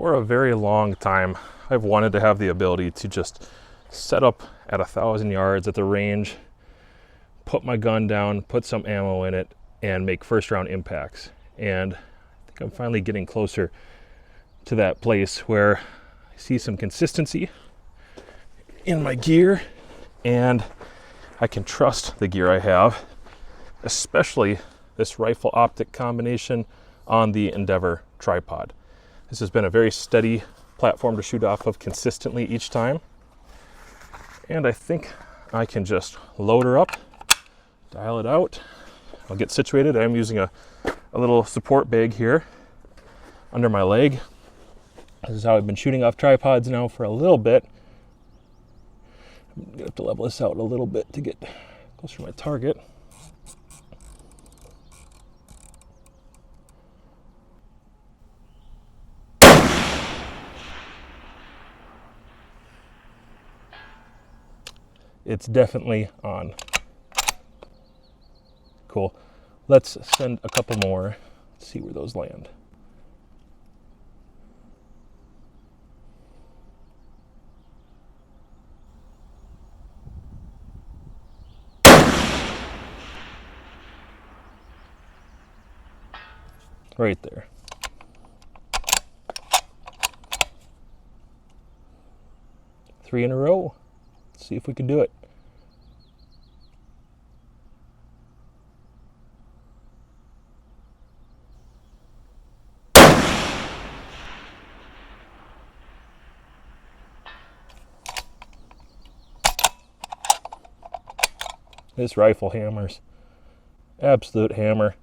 For a very long time, I've wanted to have the ability to just set up at 1,000 yards at the range, put my gun down, put some ammo in it, and make first round impacts. And I think I'm finally getting closer to that place where I see some consistency in my gear and I can trust the gear I have, especially this rifle optic combination on the Endeavor tripod. This has been a very steady platform to shoot off of consistently each time. And I think I can just load her up, dial it out. I'll get situated. I'm using a little support bag here under my leg. This is how I've been shooting off tripods now for a little bit. I'm gonna have to level this out a little bit to get closer to my target. It's definitely on. Cool. Let's send a couple more. Let's see where those land. Right there. Three in a row. Let's see if we can do it. This rifle hammers. Absolute hammer.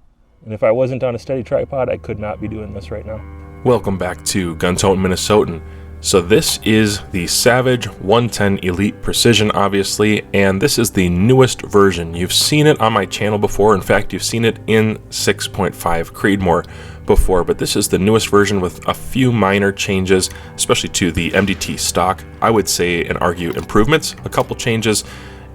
And if I wasn't on a steady tripod, I could not be doing this right now. Welcome back to Gun-Totin' Minnesotan. So this is the Savage 110 Elite Precision, obviously, and this is the newest version. You've seen it on my channel before. In fact, you've seen it in 6.5 Creedmoor before, but this is the newest version with a few minor changes, especially to the MDT stock. I would say and argue improvements, a couple changes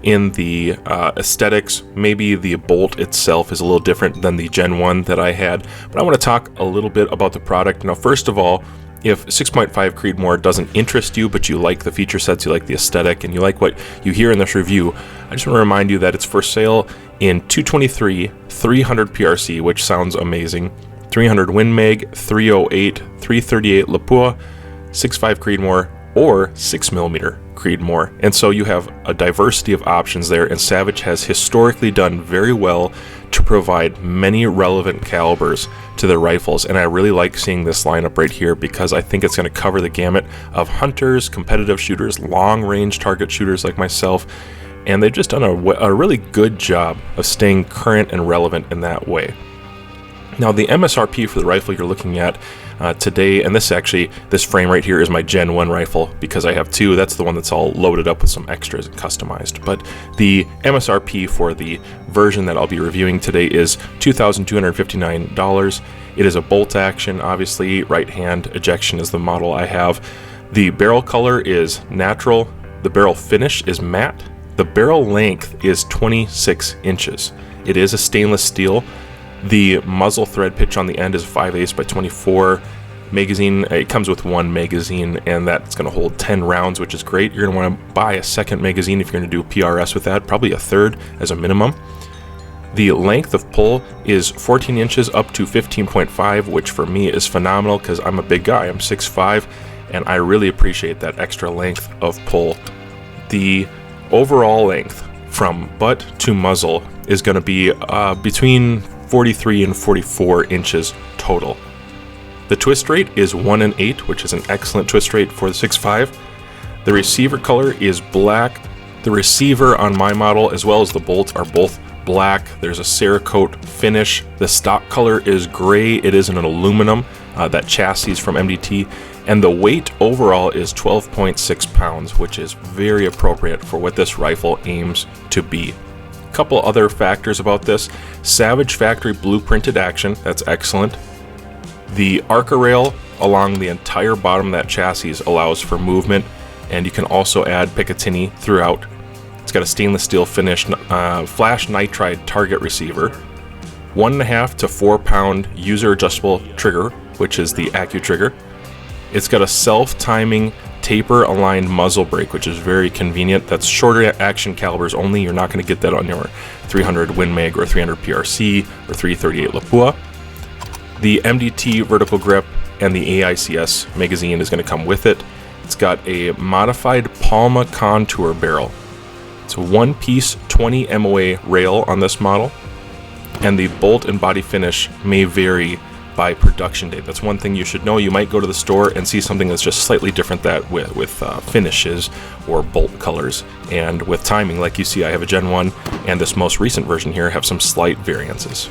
in the aesthetics. Maybe the bolt itself is a little different than the Gen 1 that I had, but I want to talk a little bit about the product. Now, first of all, if 6.5 Creedmoor doesn't interest you, but you like the feature sets, you like the aesthetic, and you like what you hear in this review, I just want to remind you that it's for sale in 223, 300 PRC, which sounds amazing, 300 Win Mag, 308, 338 Lapua, 6.5 Creedmoor, or 6mm Creedmoor. And so you have a diversity of options there, and Savage has historically done very well to provide many relevant calibers to their rifles, and I really like seeing this lineup right here because I think it's going to cover the gamut of hunters, competitive shooters, long-range target shooters like myself, and they've just done a really good job of staying current and relevant in that way. Now, the MSRP for the rifle you're looking at today, and this frame right here is my Gen 1 rifle because I have two. That's the one that's all loaded up with some extras and customized. But the MSRP for the version that I'll be reviewing today is $2,259. It is a bolt action, obviously. Right hand ejection is the model I have. The barrel color is natural. The barrel finish is matte. The barrel length is 26 inches. It is a stainless steel. The muzzle thread pitch on the end is 5/8 by 24. Magazine, it comes with one magazine, and that's going to hold 10 rounds, which is great. You're going to want to buy a second magazine if you're going to do PRS with that, probably a third as a minimum. The length of pull is 14 inches up to 15.5, which for me is phenomenal because I'm a big guy. I'm 6'5", and I really appreciate that extra length of pull. The overall length from butt to muzzle is going to be between 43 and 44 inches total. The twist rate is 1 1/8, which is an excellent twist rate for the 6.5. The receiver color is black. The receiver on my model, as well as the bolts, are both black. There's a Cerakote finish. The stock color is gray. It is an aluminum. That chassis is from MDT. And the weight overall is 12.6 pounds, which is very appropriate for what this rifle aims to be. Couple other factors about this: Savage factory blueprinted action, that's excellent. The Arca rail along the entire bottom of that chassis allows for movement, and you can also add Picatinny throughout. It's got a stainless steel finish, flash nitride target receiver, 1.5 to 4 pound user adjustable trigger, which is the AccuTrigger, It's got a self-timing taper-aligned muzzle brake, which is very convenient. That's shorter action calibers only. You're not going to get that on your 300 Win Mag or 300 PRC or 338 Lapua. The MDT vertical grip and the AICS magazine is going to come with it. It's got a modified Palma contour barrel. It's a one-piece 20 MOA rail on this model, and the bolt and body finish may vary by production date. That's one thing you should know. You might go to the store and see something that's just slightly different that with finishes or bolt colors. And with timing, like you see, I have a Gen 1 and this most recent version here have some slight variances.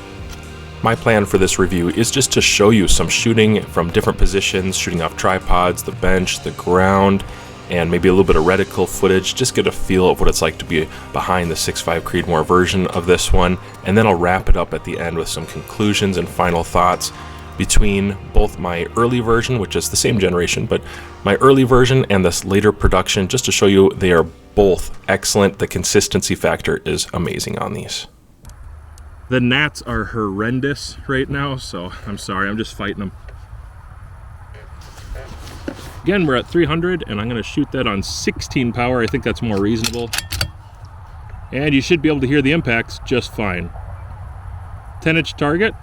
My plan for this review is just to show you some shooting from different positions, shooting off tripods, the bench, the ground, and maybe a little bit of reticle footage, just get a feel of what it's like to be behind the 6.5 Creedmoor version of this one, and then I'll wrap it up at the end with some conclusions and final thoughts between both my early version, which is the same generation, but my early version and this later production, just to show you they are both excellent. The consistency factor is amazing on these. The gnats are horrendous right now, so I'm sorry, I'm just fighting them. Again, we're at 300, and I'm going to shoot that on 16 power. I think that's more reasonable. And you should be able to hear the impacts just fine. 10-inch target.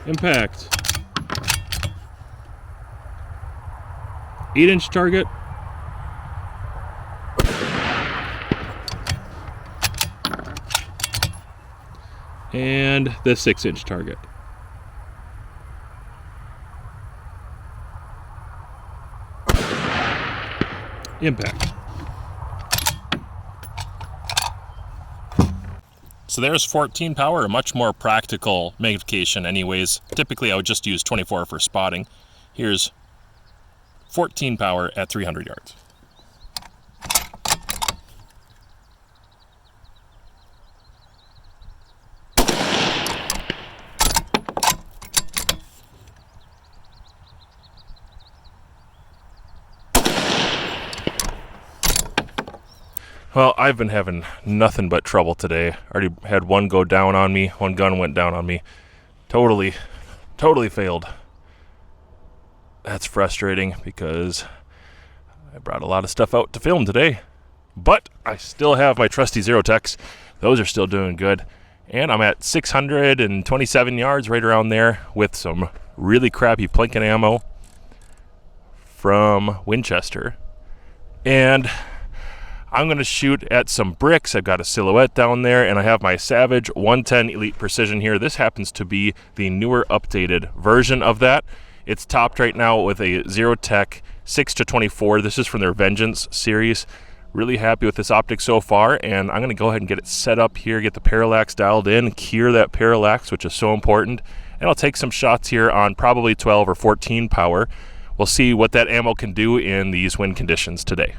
Impact. 8-inch target. And the 6-inch target. Impact. So there's 14 power, a much more practical magnification anyways. Typically I would just use 24 for spotting. Here's 14 power at 300 yards. Well, I've been having nothing but trouble today. I already had one go down on me. One gun went down on me. Totally failed. That's frustrating because I brought a lot of stuff out to film today. But I still have my trusty Zerotechs. Those are still doing good. And I'm at 627 yards, right around there, with some really crappy Plinken ammo from Winchester. And I'm going to shoot at some bricks. I've got a silhouette down there, and I have my Savage 110 Elite Precision here. This happens to be the newer, updated version of that. It's topped right now with a Zerotech 6-24. This is from their Vengeance series. Really happy with this optic so far, and I'm going to go ahead and get it set up here, get the parallax dialed in, cure that parallax, which is so important. And I'll take some shots here on probably 12 or 14 power. We'll see what that ammo can do in these wind conditions today.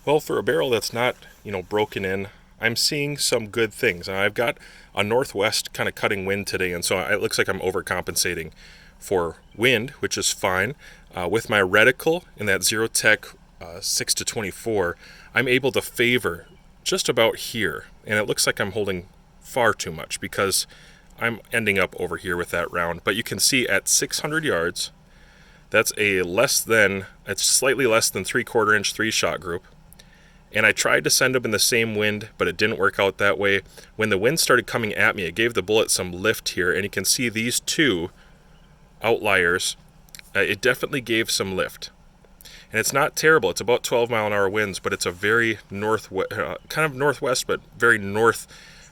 Well, for a barrel that's not, broken in, I'm seeing some good things. And I've got a northwest kind of cutting wind today, and so it looks like I'm overcompensating for wind, which is fine. With my reticle in that Zerotech 6-24, I'm able to favor just about here, and it looks like I'm holding far too much because I'm ending up over here with that round. But you can see at 600 yards, that's it's slightly less than 3/4 inch 3-shot group. And I tried to send them in the same wind, but it didn't work out that way. When the wind started coming at me, it gave the bullet some lift here, and you can see these two outliers. It definitely gave some lift. And it's not terrible. It's about 12-mile-an-hour winds, but it's a very kind of northwest, but very north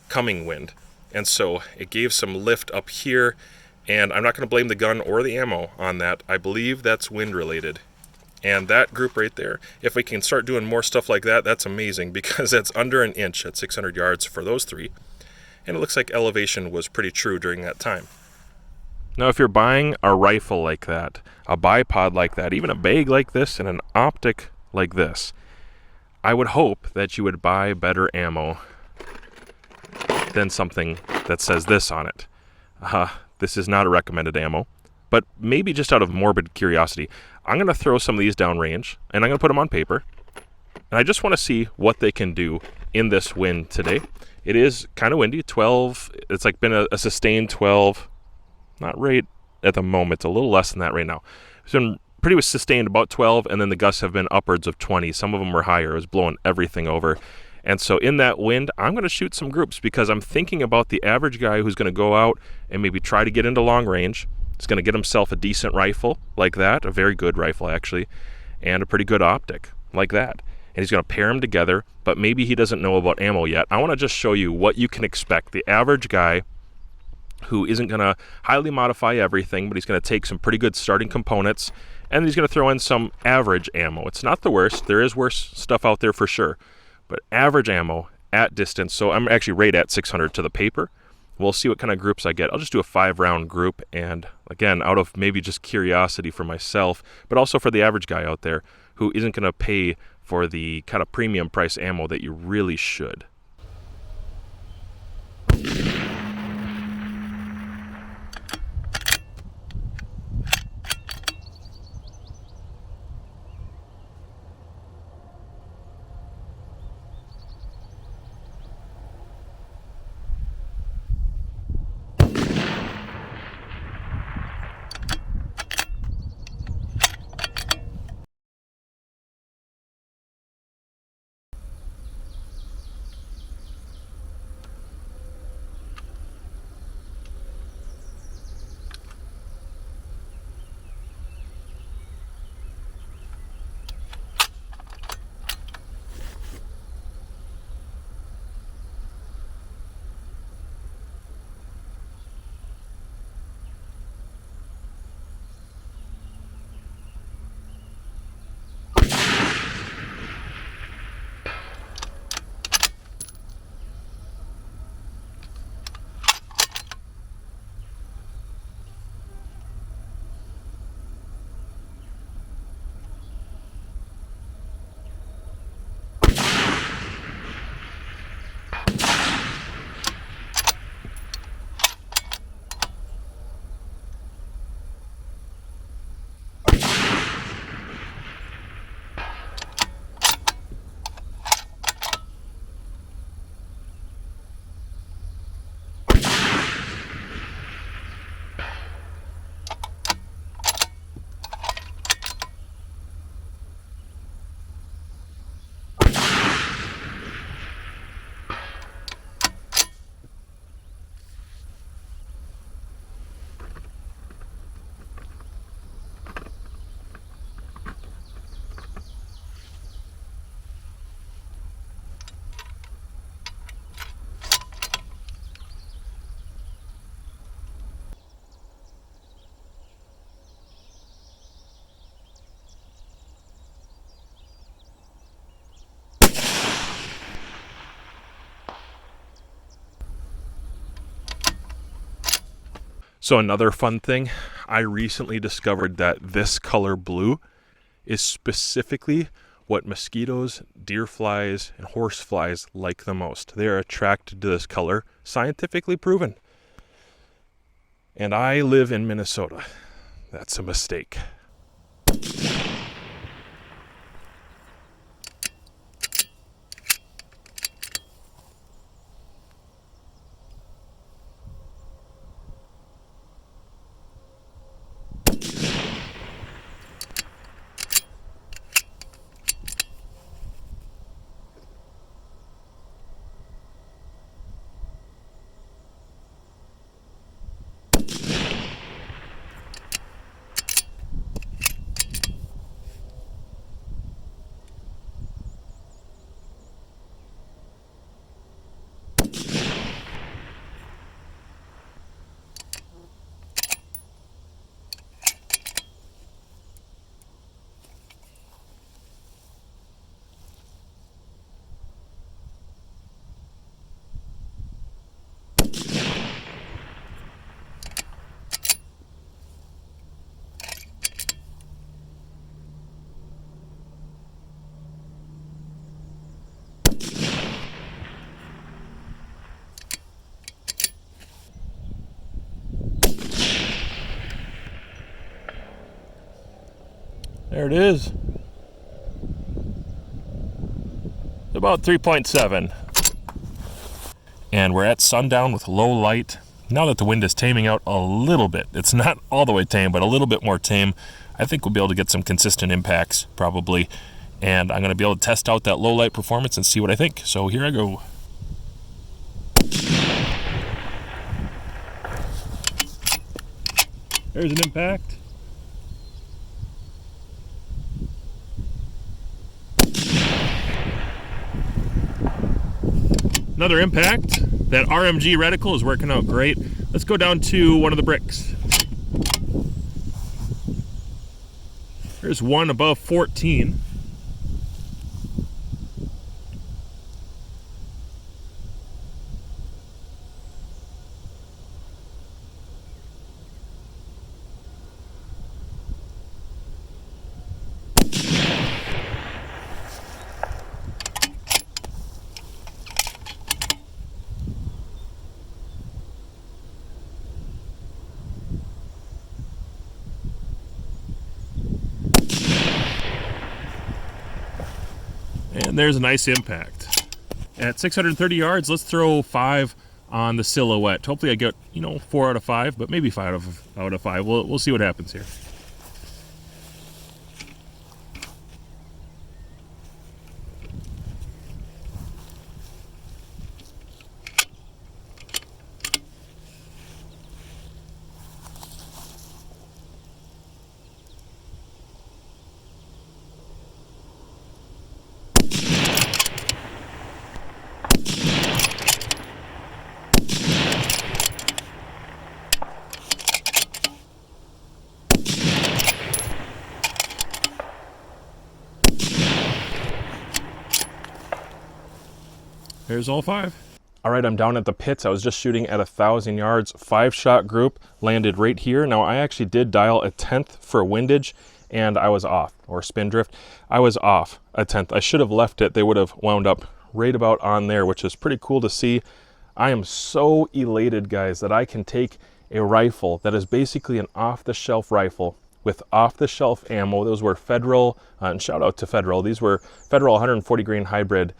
coming wind. And so it gave some lift up here, and I'm not going to blame the gun or the ammo on that. I believe that's wind related. And that group right there, if we can start doing more stuff like that, that's amazing, because that's under an inch at 600 yards for those three. And it looks like elevation was pretty true during that time. Now, if you're buying a rifle like that, a bipod like that, even a bag like this, and an optic like this, I would hope that you would buy better ammo than something that says this on it. This is not a recommended ammo, but maybe just out of morbid curiosity, I'm going to throw some of these downrange, and I'm going to put them on paper, and I just want to see what they can do in this wind today. It is kind of windy, 12, it's like been a sustained 12, not right at the moment, it's a little less than that right now. It's been pretty sustained about 12, and then the gusts have been upwards of 20. Some of them were higher. It was blowing everything over. And so in that wind, I'm going to shoot some groups, because I'm thinking about the average guy who's going to go out and maybe try to get into long range. He's going to get himself a decent rifle like that, a very good rifle actually, and a pretty good optic like that. And he's going to pair them together, but maybe he doesn't know about ammo yet. I want to just show you what you can expect. The average guy who isn't going to highly modify everything, but he's going to take some pretty good starting components, and he's going to throw in some average ammo. It's not the worst. There is worse stuff out there for sure, but average ammo at distance. So I'm actually right at 600 to the paper. We'll see what kind of groups I get. I'll just do a 5-round group, and again, out of maybe just curiosity for myself, but also for the average guy out there who isn't going to pay for the kind of premium price ammo that you really should. So another fun thing, I recently discovered that this color blue is specifically what mosquitoes, deer flies, and horse flies like the most. They are attracted to this color, scientifically proven. And I live in Minnesota. That's a mistake. There it is. About 3.7. And we're at sundown with low light. Now that the wind is taming out a little bit, it's not all the way tame, but a little bit more tame, I think we'll be able to get some consistent impacts, probably. And I'm going to be able to test out that low light performance and see what I think. So here I go. There's an impact. Another impact. That RMG reticle is working out great. Let's go down to one of the bricks. There's one above 14. And there's a nice impact. At 630 yards, let's throw 5 on the silhouette. Hopefully I get, 4 out of 5, but maybe 5 out of 5. We'll see what happens here. There's all 5. All right, I'm down at the pits. I was just shooting at 1,000 yards, 5-shot group, landed right here. Now I actually did dial a 10th for windage and I was off, or spin drift. I was off a 10th. I should have left it. They would have wound up right about on there, which is pretty cool to see. I am so elated, guys, that I can take a rifle that is basically an off-the-shelf rifle with off-the-shelf ammo. Those were Federal, and shout out to Federal. These were Federal 140 grain hybrid.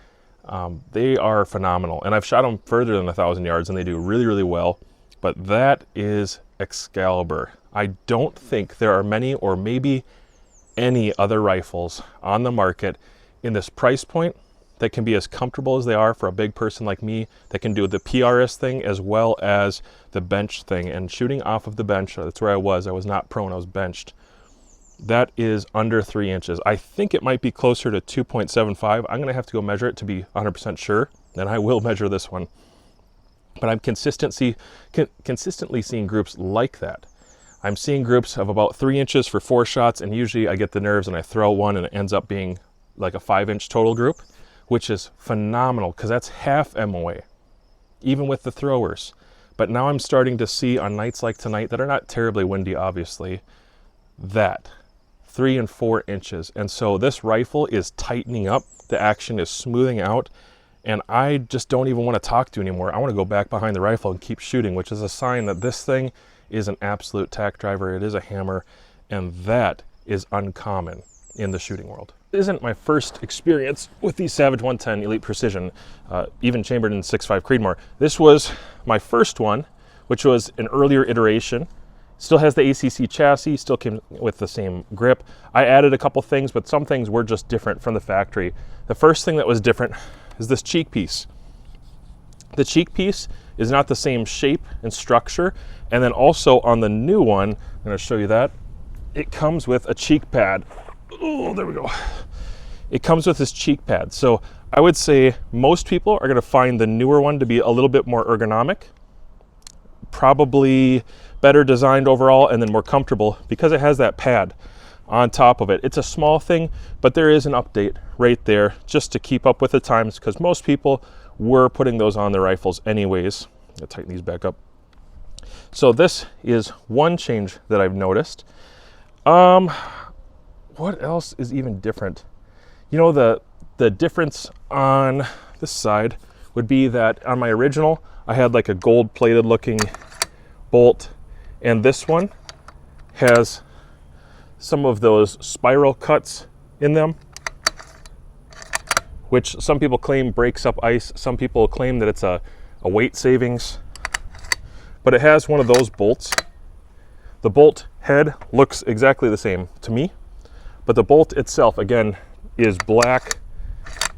They are phenomenal, and I've shot them further than 1,000 yards and they do really, really well. But that is Excalibur. I don't think there are many, or maybe any, other rifles on the market in this price point that can be as comfortable as they are for a big person like me, that can do the PRS thing as well as the bench thing. And shooting off of the bench, that's where I was not prone, I was benched. That is under 3 inches. I think it might be closer to 2.75. I'm gonna have to go measure it to be 100% sure, and I will measure this one. But I'm consistently seeing groups like that. I'm seeing groups of about 3 inches for 4 shots, and usually I get the nerves and I throw one and it ends up being like a 5-inch total group, which is phenomenal because that's half MOA, even with the throwers. But now I'm starting to see on nights like tonight that are not terribly windy, obviously, that 3 and 4 inches. And so this rifle is tightening up, the action is smoothing out, and I just don't even want to talk to you anymore. I want to go back behind the rifle and keep shooting, which is a sign that this thing is an absolute tack driver. It is a hammer, and that is uncommon in the shooting world. This isn't my first experience with the Savage 110 Elite Precision, even chambered in 6.5 Creedmoor. This was my first one, which was an earlier iteration. Still has the ACC chassis, still came with the same grip. I added a couple things, but some things were just different from the factory. The first thing that was different is this cheek piece. The cheek piece is not the same shape and structure. And then also on the new one, I'm gonna show you that, it comes with a cheek pad. Oh, there we go. It comes with this cheek pad. So I would say most people are gonna find the newer one to be a little bit more ergonomic, probably better designed overall, and then more comfortable because it has that pad on top of it. It's a small thing, but there is an update right there just to keep up with the times, because most people were putting those on their rifles anyways. I'll tighten these back up. So this is one change that I've noticed. What else is even different? The difference on this side would be that on my original, I had like a gold plated looking bolt, and this one has some of those spiral cuts in them, which some people claim breaks up ice. Some people claim that it's a weight savings, but it has one of those bolts. The bolt head looks exactly the same to me, but the bolt itself, again, is black,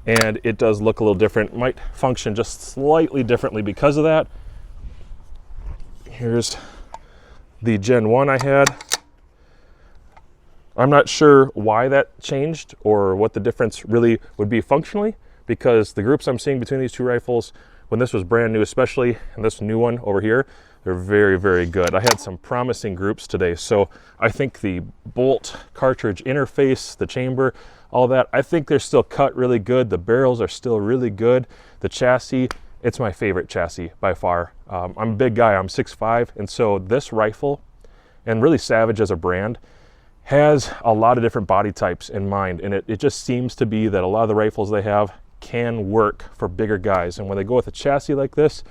and it does look a little different. Might function just slightly differently because of that. Here's the Gen 1 I had. I'm not sure why that changed or what the difference really would be functionally, because the groups I'm seeing between these two rifles, when this was brand new especially, and this new one over here, they're very, very good. I had some promising groups today, so I think the bolt cartridge interface, the chamber, all that, I think they're still cut really good. The barrels are still really good. The chassis, it's my favorite chassis by far. I'm a big guy, I'm 6'5", and so this rifle, and really Savage as a brand, has a lot of different body types in mind, and it just seems to be that a lot of the rifles they have can work for bigger guys. And when they go with a chassis like this,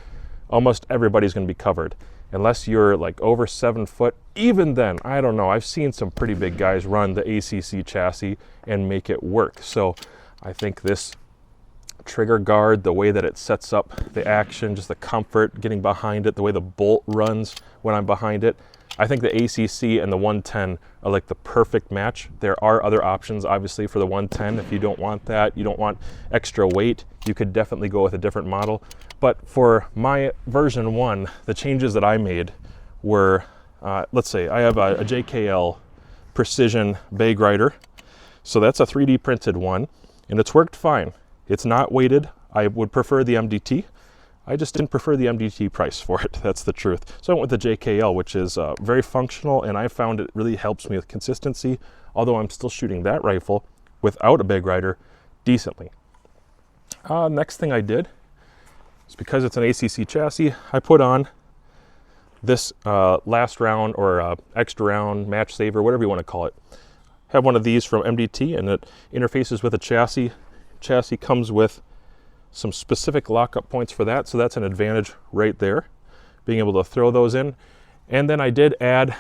almost everybody's going to be covered, unless you're like over 7 foot. Even then, I don't know, I've seen some pretty big guys run the ACC chassis and make it work. So I think this trigger guard, the way that it sets up the action, just the comfort getting behind it, the way the bolt runs when I'm behind it, I think the ACC and the 110 are like the perfect match. There are other options, obviously, for the 110. If you don't want that, you don't want extra weight, you could definitely go with a different model. But for my version 1, the changes that I made were, let's say I have a JKL Precision Bay Grider. So that's a 3D printed one, and it's worked fine. It's not weighted. I would prefer the MDT. I just didn't prefer the MDT price for it. That's the truth. So I went with the JKL, which is very functional, and I found it really helps me with consistency, although I'm still shooting that rifle without a Bay Grider decently. Next thing I did is, because it's an ACC chassis, I put on this last round or extra round, match saver, whatever you want to call it. Have one of these from MDT, and it interfaces with a chassis. Chassis comes with some specific lockup points for that, so that's an advantage right there, being able to throw those in. And then I did add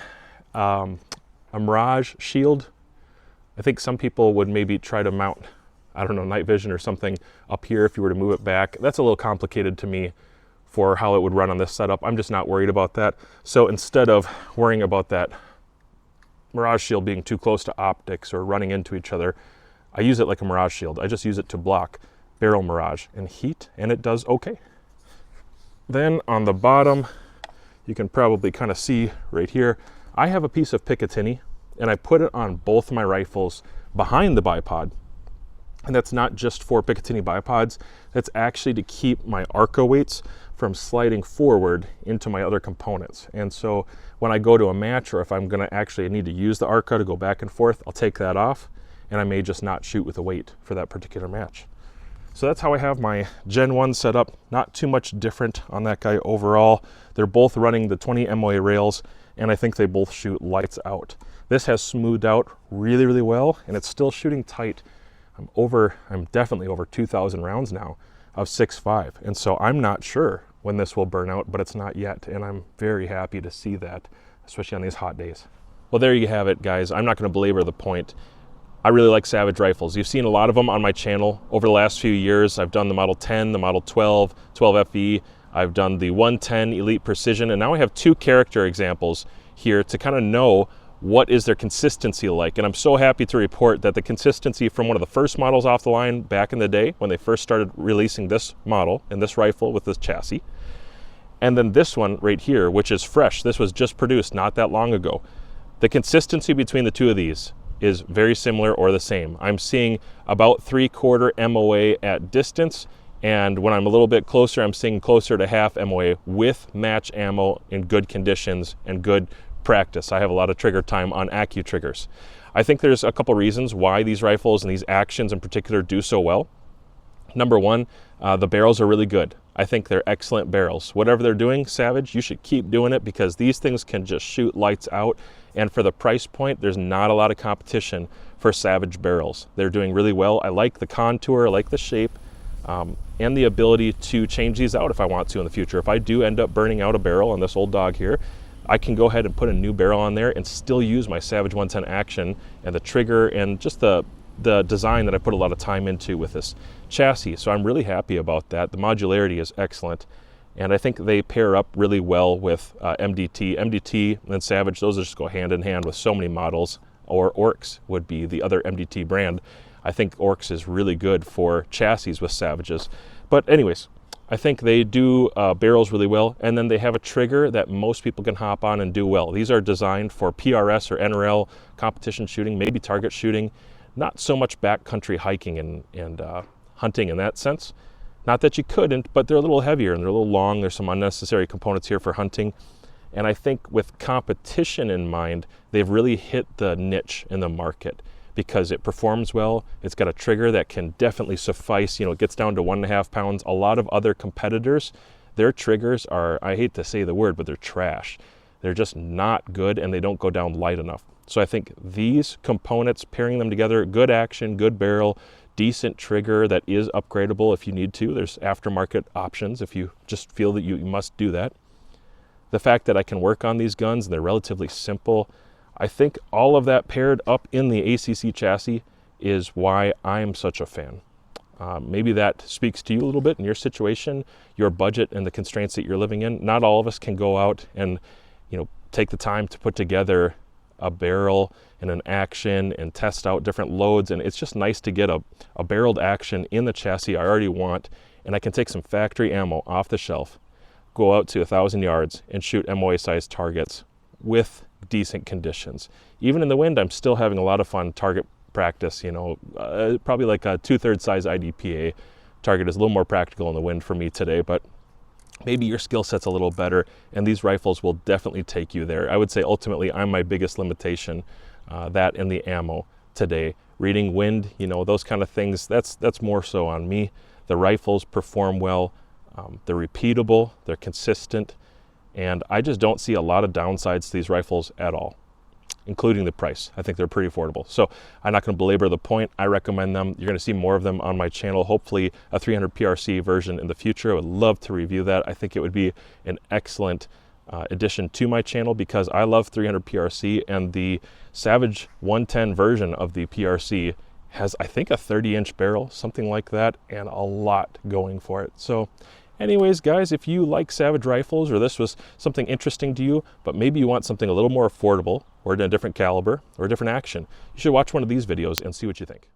a Mirage shield. I think some people would maybe try to mount, I don't know, night vision or something up here if you were to move it back. That's a little complicated to me for how it would run on this setup. I'm just not worried about that. So instead of worrying about that Mirage shield being too close to optics or running into each other, I use it like a Mirage shield. I just use it to block barrel Mirage and heat, and it does okay. Then on the bottom, you can probably kind of see right here, I have a piece of Picatinny, and I put it on both my rifles behind the bipod. And that's not just for Picatinny bipods, that's actually to keep my ARCA weights from sliding forward into my other components. And so when I go to a match, or if I'm gonna actually need to use the ARCA to go back and forth, I'll take that off, and I may just not shoot with a weight for that particular match. So that's how I have my Gen 1 set up. Not too much different on that guy overall. They're both running the 20 MOA rails, and I think they both shoot lights out. This has smoothed out really, really well, and it's still shooting tight. I'm definitely over 2,000 rounds now of 6.5, and so I'm not sure when this will burn out, but it's not yet, and I'm very happy to see that, especially on these hot days. Well, there you have it, guys. I'm not going to belabor the point. I really like Savage rifles. You've seen a lot of them on my channel over the last few years. I've done the Model 10, the Model 12, 12FE. I've done the 110 Elite Precision, and now I have two character examples here to kind of know what is their consistency like. And I'm so happy to report that the consistency from one of the first models off the line back in the day when they first started releasing this model and this rifle with this chassis, and then this one right here, which is fresh. This was just produced not that long ago. The consistency between the two of these is very similar or the same. I'm seeing about 3/4 MOA at distance, and when I'm a little bit closer, I'm seeing closer to half MOA with match ammo in good conditions and good practice. I have a lot of trigger time on AccuTriggers. I think there's a couple reasons why these rifles and these actions in particular do so well. Number one, the barrels are really good. I think they're excellent barrels. Whatever they're doing, Savage, you should keep doing it, because these things can just shoot lights out. And for the price point, there's not a lot of competition for Savage barrels. They're doing really well. I like the contour, I like the shape, and the ability to change these out if I want to in the future. If I do end up burning out a barrel on this old dog here, I can go ahead and put a new barrel on there and still use my Savage 110 action and the trigger and just the design that I put a lot of time into with this chassis. So I'm really happy about that. The modularity is excellent. And I think they pair up really well with MDT. MDT and Savage, those just go hand in hand with so many models. Or Oryx would be the other MDT brand. I think Oryx is really good for chassis with Savages. But anyways, I think they do barrels really well, and then they have a trigger that most people can hop on and do well. These are designed for PRS or NRL competition shooting, maybe target shooting, not so much backcountry hiking and hunting in that sense. Not that you couldn't, but they're a little heavier and they're a little long. There's some unnecessary components here for hunting. And I think with competition in mind, they've really hit the niche in the market because it performs well. It's got a trigger that can definitely suffice, it gets down to 1.5 pounds. A lot of other competitors, their triggers are, I hate to say the word, but they're trash. They're just not good and they don't go down light enough. So I think these components, pairing them together, good action, good barrel, decent trigger that is upgradable if you need to. There's aftermarket options if you just feel that you must do that. The fact that I can work on these guns and they're relatively simple, I think all of that paired up in the ACC chassis is why I'm such a fan. Maybe that speaks to you a little bit in your situation, your budget and the constraints that you're living in. Not all of us can go out and take the time to put together a barrel and an action and test out different loads, and it's just nice to get a barreled action in the chassis I already want, and I can take some factory ammo off the shelf, go out to 1,000 yards and shoot MOA sized targets with decent conditions. Even in the wind, I'm still having a lot of fun target practice, probably like a 2/3 size IDPA target is a little more practical in the wind for me today, but maybe your skill set's a little better and these rifles will definitely take you there. I would say ultimately I'm my biggest limitation, that and the ammo today. Reading wind, those kind of things, that's more so on me. The rifles perform well, they're repeatable, they're consistent, and I just don't see a lot of downsides to these rifles at all, including the price. I think they're pretty affordable. So I'm not going to belabor the point. I recommend them. You're going to see more of them on my channel, hopefully a 300 PRC version in the future. I would love to review that. I think it would be an excellent addition to my channel because I love 300 PRC, and the Savage 110 version of the PRC has, I think, a 30-inch barrel, something like that, and a lot going for it. So anyways, guys, if you like Savage rifles or this was something interesting to you, but maybe you want something a little more affordable or in a different caliber or a different action, you should watch one of these videos and see what you think.